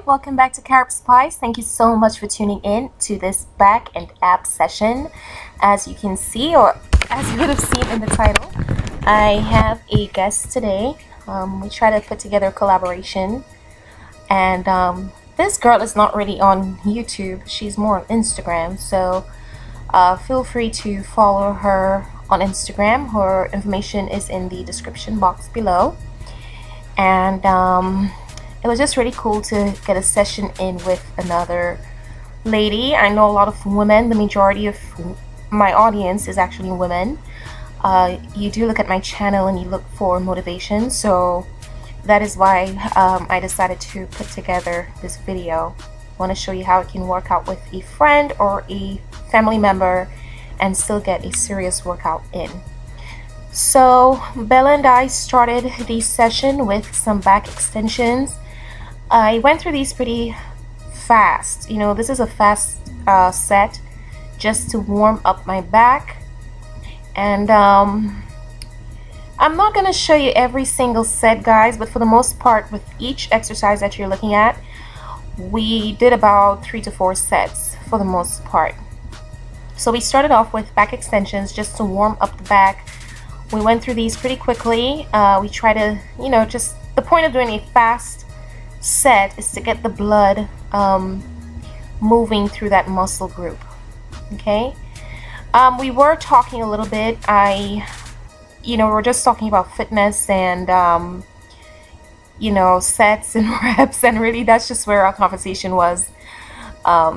Welcome back to Carrot Spice. Thank you so much for tuning in to this back and ab session. As you can see, or as you would have seen in the title, I have a guest today. We try to put together a collaboration, and this girl is not really on YouTube. She's more on Instagram, so feel free to follow her on Instagram. Her information is in the description box below. And it was just really cool to get a session in with another lady. I know a lot of women. The majority of my audience is actually women. You do look at my channel and you look for motivation, so that is why I decided to put together this video. I want to show you how it can work out with a friend or a family member and still get a serious workout in. So Bella and I started the session with some back extensions. I went through these pretty fast. You know, this is a fast set just to warm up my back. And I'm not going to show you every single set, guys, but for the most part, with each exercise that you're looking at, we did about 3 to 4 sets for the most part. So we started off with back extensions just to warm up the back. We went through these pretty quickly. We try to, you know, just the point of doing a fast set is to get the blood moving through that muscle group. Okay. We were talking a little bit. We were just talking about fitness and you know, sets and reps, and really that's just where our conversation was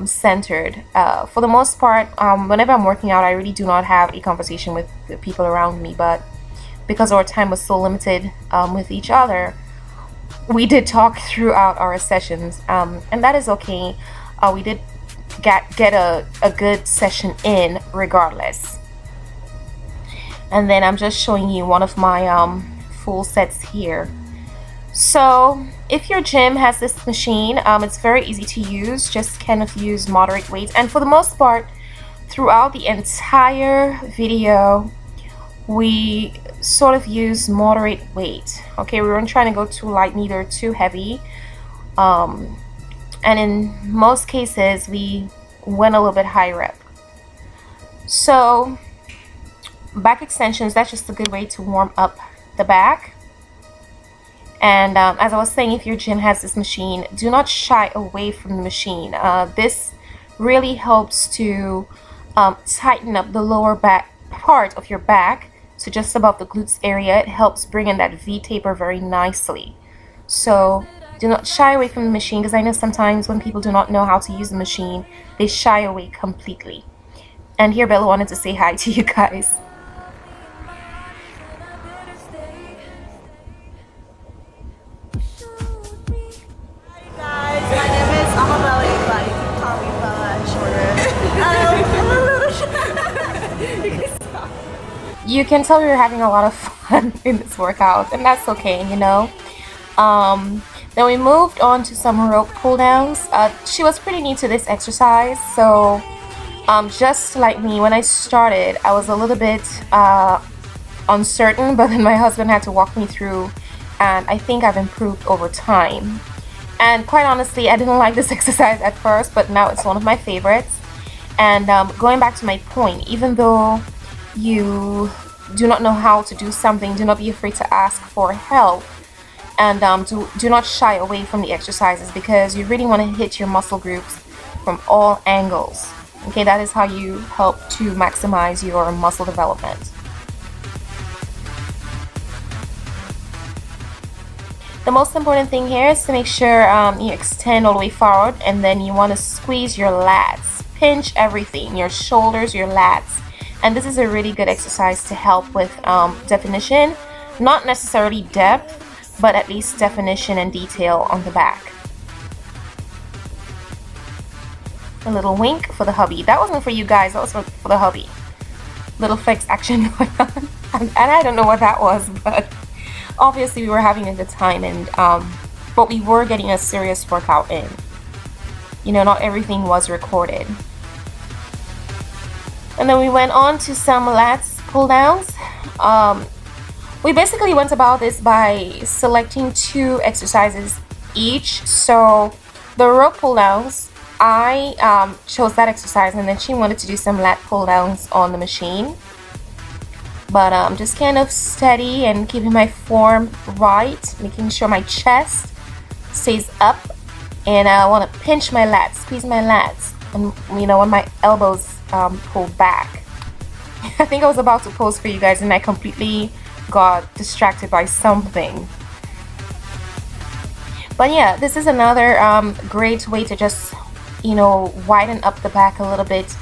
centered. For the most part, whenever I'm working out, I really do not have a conversation with the people around me, but because our time was so limited with each other, we did talk throughout our sessions, and that is okay. We did get a good session in regardless. And then I'm just showing you one of my full sets here. So if your gym has this machine, it's very easy to use. Just kind of use moderate weights, and for the most part throughout the entire video we sort of use moderate weight. Okay, we weren't trying to go too light, neither too heavy, and in most cases we went a little bit high rep. So back extensions, that's just a good way to warm up the back. And as I was saying, if your gym has this machine, do not shy away from the machine. This really helps to tighten up the lower back part of your back, so just above the glutes area. It helps bring in that V taper very nicely. So do not shy away from the machine, because I know sometimes when people do not know how to use the machine, they shy away completely. And here Bella wanted to say hi to you guys. You can tell we were having a lot of fun in this workout, and that's okay, you know. Then we moved on to some rope pull downs. She was pretty new to this exercise, so just like me, when I started I was a little bit uncertain, but then my husband had to walk me through, and I think I've improved over time. And quite honestly, I didn't like this exercise at first, but now it's one of my favorites. And going back to my point, even though you do not know how to do something, do not be afraid to ask for help, and do not shy away from the exercises, because you really want to hit your muscle groups from all angles. Okay, that is how you help to maximize your muscle development. The most important thing here is to make sure you extend all the way forward, and then you want to squeeze your lats, pinch everything, your shoulders, your lats. And this is a really good exercise to help with definition, not necessarily depth, but at least definition and detail on the back. A little wink for the hubby. That wasn't for you guys, that was for the hubby. Little flex action going on. And I don't know what that was, but obviously we were having a good time, and but we were getting a serious workout in. You know, not everything was recorded. And then we went on to some lats pull downs. We basically went about this by selecting 2 exercises each. So the row pull downs, I chose that exercise, and then she wanted to do some lat pull downs on the machine. But just kind of steady and keeping my form right, making sure my chest stays up, and I want to pinch my lats, squeeze my lats, and when my elbows pull back. I think I was about to pose for you guys, and I completely got distracted by something. But yeah, this is another great way to just widen up the back a little bit.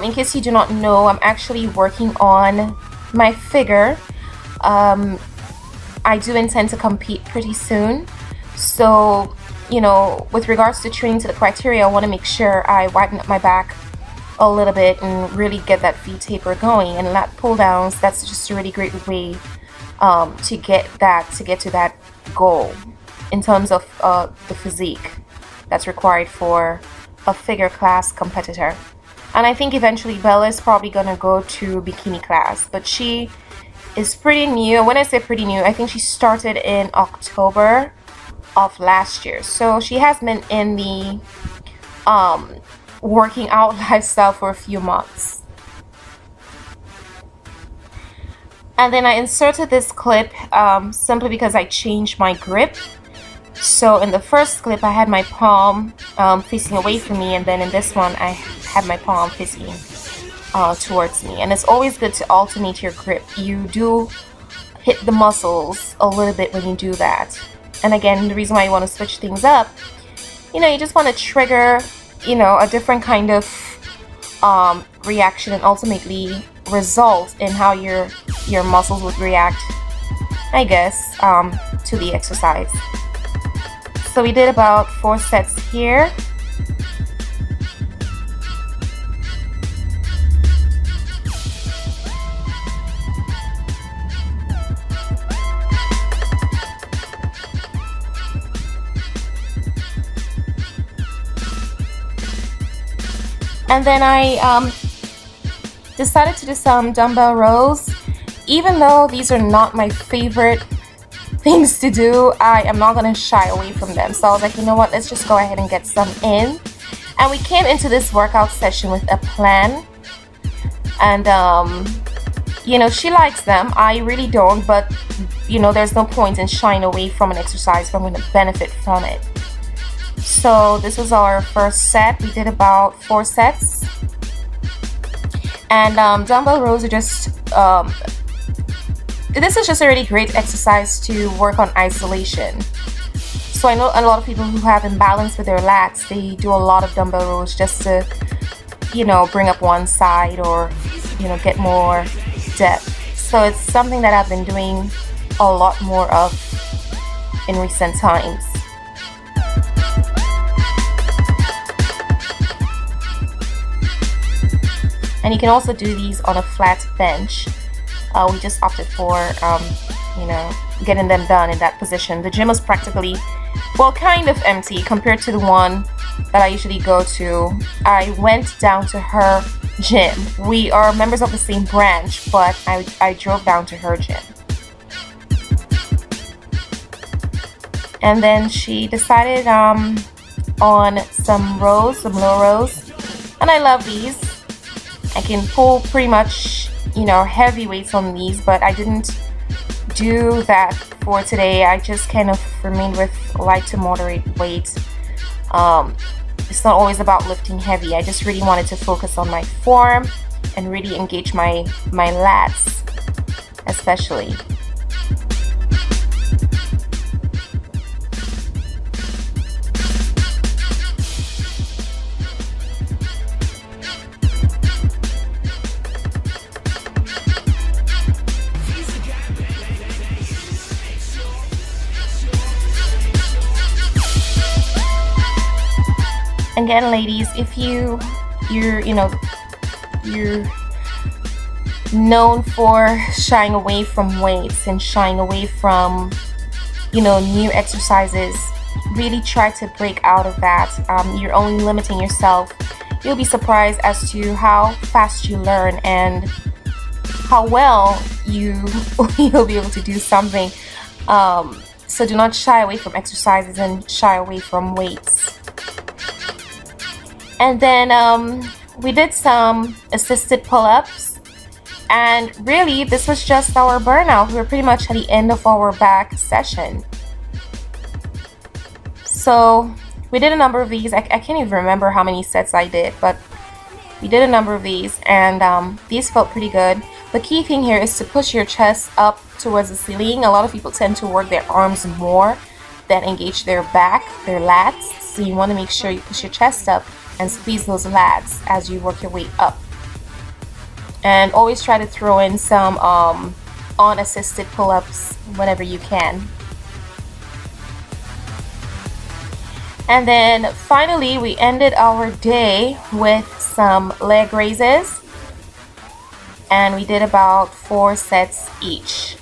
In case you do not know, I'm actually working on my figure. I do intend to compete pretty soon, so with regards to training to the criteria, I want to make sure I widen up my back a little bit and really get that V taper going. And lat pull downs, that's just a really great way to get to that goal in terms of the physique that's required for a figure class competitor. And I think eventually Bella is probably gonna go to bikini class, but she is pretty new. When I say pretty new, I think she started in October of last year, so she has been in the working out lifestyle for a few months. And then I inserted this clip simply because I changed my grip. So in the first clip I had my palm facing away from me, and then in this one I had my palm facing towards me. And it's always good to alternate your grip. You do hit the muscles a little bit when you do that. And again, the reason why you want to switch things up, you just want to trigger a different kind of reaction, and ultimately result in how your muscles would react, I guess, to the exercise. So we did about 4 sets here. And then I decided to do some dumbbell rows. Even though these are not my favorite things to do, I am not going to shy away from them. So I was like, you know what, let's just go ahead and get some in. And we came into this workout session with a plan. And, she likes them. I really don't, but, there's no point in shying away from an exercise if I'm going to benefit from it. So this was our first set. We did about 4 sets. And dumbbell rows are just this is just a really great exercise to work on isolation. So I know a lot of people who have imbalance with their lats, they do a lot of dumbbell rows just to bring up one side, or get more depth. So it's something that I've been doing a lot more of in recent times. And you can also do these on a flat bench. We just opted for, getting them done in that position. The gym was practically, kind of empty compared to the one that I usually go to. I went down to her gym. We are members of the same branch, but I drove down to her gym. And then she decided on some rows, some low rows. And I love these. I can pull pretty much, heavy weights on these, but I didn't do that for today. I just kind of remained with light to moderate weight. It's not always about lifting heavy. I just really wanted to focus on my form and really engage my lats, especially. Again, ladies, if you're known for shying away from weights and shying away from new exercises, really try to break out of that. You're only limiting yourself. You'll be surprised as to how fast you learn, and how well you'll be able to do something. So do not shy away from exercises and shy away from weights. And then we did some assisted pull-ups, and really this was just our burnout. We were pretty much at the end of our back session. So we did a number of these. I can't even remember how many sets I did, but we did a number of these, and these felt pretty good. The key thing here is to push your chest up towards the ceiling. A lot of people tend to work their arms more than engage their back, their lats. So you want to make sure you push your chest up and squeeze those lats as you work your way up. And always try to throw in some unassisted pull-ups whenever you can. And then finally we ended our day with some leg raises, and we did about 4 sets each.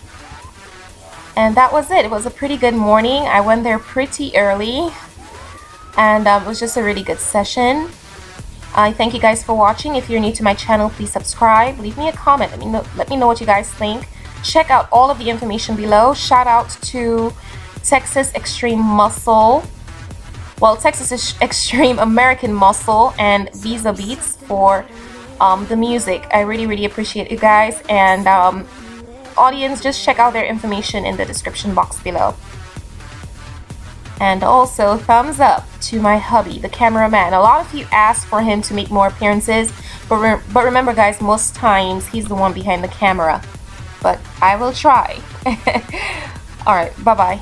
And that was it. It was a pretty good morning. I went there pretty early, and it was just a really good session. I thank you guys for watching. If you're new to my channel, please subscribe, leave me a comment, let me know what you guys think. Check out all of the information below. Shout out to Texas Extreme Muscle, well, Texas Extreme American Muscle, and Visa Beats for the music. I really appreciate you guys, and audience, just check out their information in the description box below. And also thumbs up to my hubby, the cameraman. A lot of you asked for him to make more appearances, but remember guys, most times he's the one behind the camera, but I will try. Alright, bye bye.